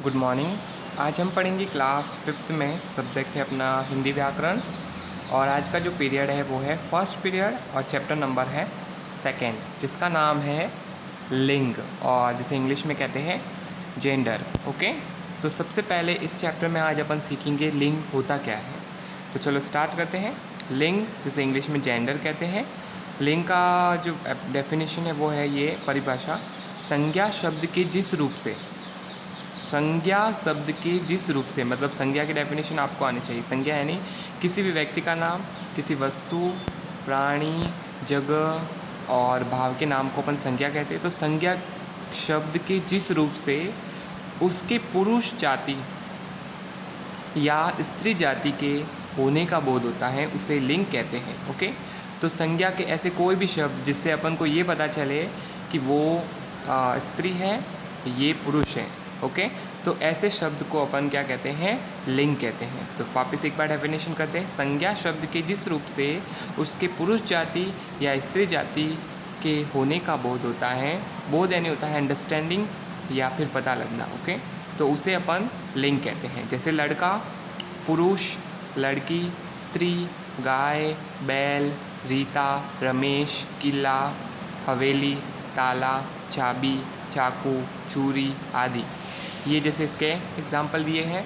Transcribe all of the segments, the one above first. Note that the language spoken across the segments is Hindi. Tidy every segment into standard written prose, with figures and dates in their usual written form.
Good morning. आज हम पढ़ेंगे क्लास 5th में। सब्जेक्ट है अपना हिंदी व्याकरण और आज का जो पीरियड है वो है फर्स्ट पीरियड और चैप्टर नंबर है सेकंड, जिसका नाम है लिंग और जिसे इंग्लिश में कहते हैं जेंडर। ओके, तो सबसे पहले इस चैप्टर में आज अपन सीखेंगे लिंग होता क्या है। तो चलो स्टार्ट करते हैं। लिंग, जिसे इंग्लिश में जेंडर कहते हैं, लिंग का जो डेफिनेशन है वो है ये परिभाषा, संज्ञा शब्द के जिस रूप से, संज्ञा शब्द के जिस रूप से, मतलब संज्ञा की डेफिनेशन आपको आनी चाहिए। संज्ञा यानी किसी भी व्यक्ति का नाम, किसी वस्तु, प्राणी, जगह और भाव के नाम को अपन संज्ञा कहते हैं। तो संज्ञा शब्द के जिस रूप से उसके पुरुष जाति या स्त्री जाति के होने का बोध होता है उसे लिंग कहते हैं। ओके, तो संज्ञा के ऐसे कोई भी शब्द जिससे अपन को ये पता चले कि वो स्त्री है, ये पुरुष है। ओके, तो ऐसे शब्द को अपन क्या कहते हैं, लिंग कहते हैं। तो वापस एक बार डेफिनेशन करते हैं। संज्ञा शब्द के जिस रूप से उसके पुरुष जाति या स्त्री जाति के होने का बोध होता है, बोध यानी होता है अंडरस्टैंडिंग या फिर पता लगना। ओके, तो उसे अपन लिंग कहते हैं। जैसे लड़का, पुरुष, लड़की, स्त्री, गाय, बैल, रीता, रमेश, किला, हवेली, ताला, चाबी, चाकू, चूड़ी आदि, ये जैसे इसके एग्जाम्पल दिए हैं।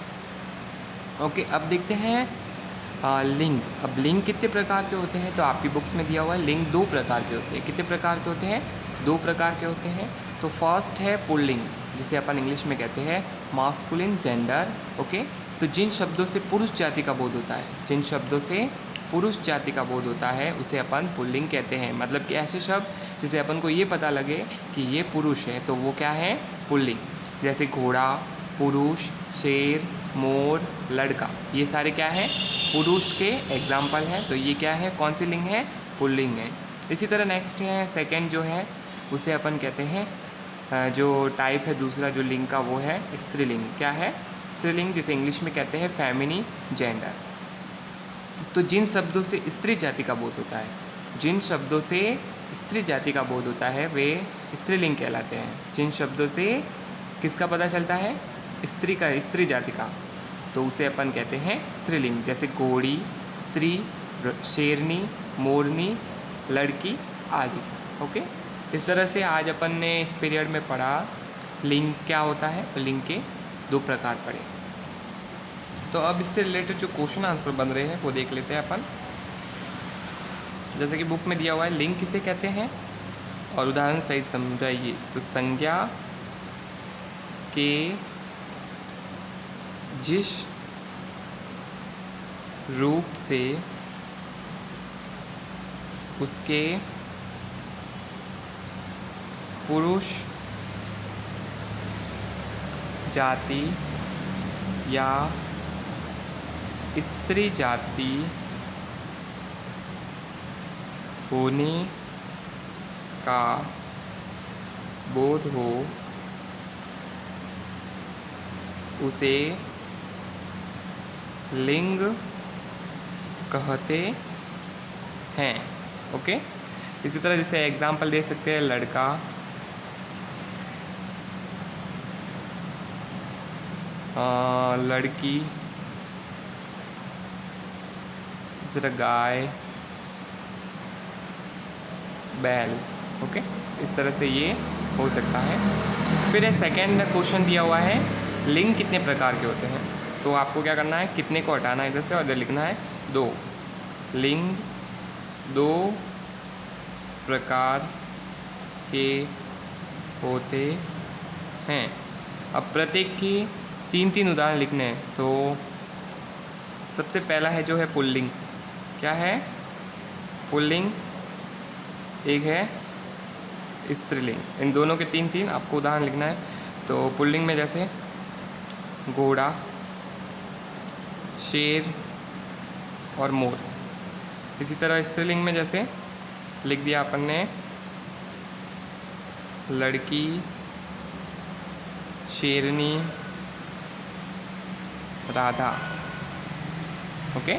ओके, अब देखते हैं लिंग। अब लिंग कितने प्रकार के होते हैं, तो आपकी बुक्स में दिया हुआ है लिंग 2 प्रकार के होते हैं। कितने प्रकार के होते हैं, 2 प्रकार के होते हैं। तो फर्स्ट है पुल्लिंग, जिसे अपन इंग्लिश में कहते हैं मास्कुलिन जेंडर। ओके, तो जिन शब्दों से पुरुष जाति का बोध होता है, जिन शब्दों से पुरुष जाति का बोध होता है उसे अपन पुल्लिंग कहते हैं। मतलब कि ऐसे शब्द जिसे अपन को ये पता लगे कि ये पुरुष है तो वो क्या है, पुल्लिंग। जैसे घोड़ा, पुरुष, शेर, मोर, लड़का, ये सारे क्या हैं, पुरुष के एग्जाम्पल हैं। तो ये क्या है, कौन सी लिंग है, पुल्लिंग है। इसी तरह नेक्स्ट है सेकंड जो है उसे अपन कहते हैं जो टाइप है दूसरा जो लिंग का वो है स्त्रीलिंग। क्या है, स्त्रीलिंग, जिसे इंग्लिश में कहते हैं फेमिनी जेंडर। तो जिन शब्दों से स्त्री जाति का बोध होता है, जिन शब्दों से स्त्री जाति का बोध होता है वे स्त्रीलिंग कहलाते हैं। जिन शब्दों से किसका पता चलता है, स्त्री का, स्त्री जाति का, तो उसे अपन कहते हैं स्त्रीलिंग। जैसे घोड़ी, स्त्री, शेरनी, मोरनी, लड़की आदि। ओके, इस तरह से आज अपन ने इस पीरियड में पढ़ा लिंग क्या होता है। तो लिंग के 2 प्रकार पढ़े। तो अब इससे रिलेटेड जो क्वेश्चन आंसर बन रहे हैं वो देख लेते हैं अपन। जैसे कि बुक में दिया हुआ है लिंग किसे कहते हैं और उदाहरण सहित समझाइए। तो संज्ञा के जिस रूप से उसके पुरुष जाति या स्त्री जाति होने का बोध हो उसे लिंग कहते हैं। ओके, इसी तरह जैसे एग्जाम्पल दे सकते हैं लड़का, लड़की, इस तरह गाय, बैल। ओके, इस तरह से ये हो सकता है। फिर सेकंड क्वेश्चन दिया हुआ है लिंग कितने प्रकार के होते हैं। तो आपको क्या करना है, कितने को हटाना है इधर से और इधर लिखना है 2। लिंग 2 प्रकार के होते हैं। अब प्रत्येक की 3-3 उदाहरण लिखने हैं। तो सबसे पहला है जो है पुल्लिंग। क्या है, पुल्लिंग। एक है स्त्रीलिंग। इन दोनों के 3-3 आपको उदाहरण लिखना है। तो पुल्लिंग में जैसे घोड़ा, शेर और मोर। इसी तरह स्त्रीलिंग में जैसे लिख दिया अपन ने लड़की, शेरनी, राधा। ओके,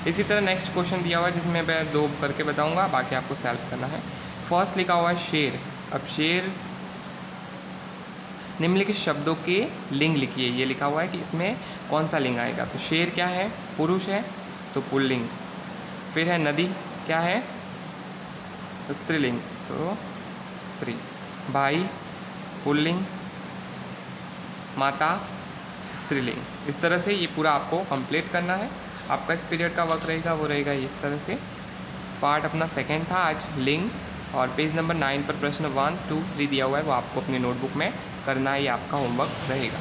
इसी तरह नेक्स्ट क्वेश्चन दिया हुआ है जिसमें मैं 2 करके बताऊंगा, बाकी आपको सॉल्व करना है। फर्स्ट लिखा हुआ है शेर। अब शेर निम्नलिखित शब्दों के लिंग लिखिए। ये लिखा हुआ है कि इसमें कौन सा लिंग आएगा। तो शेर क्या है, पुरुष है तो पुल्लिंग। फिर है नदी, क्या है, स्त्रीलिंग तो स्त्री। भाई पुल्लिंग, माता स्त्रीलिंग। इस तरह से ये पूरा आपको कंप्लीट करना है। आपका इस पीरियड का वर्क रहेगा वो रहेगा इस तरह से। पार्ट अपना सेकंड था आज लिंग, और पेज नंबर 9 पर प्रश्न 1, 2, 3 दिया हुआ है, वो आपको अपनी नोटबुक में करना है, ये आपका होमवर्क रहेगा।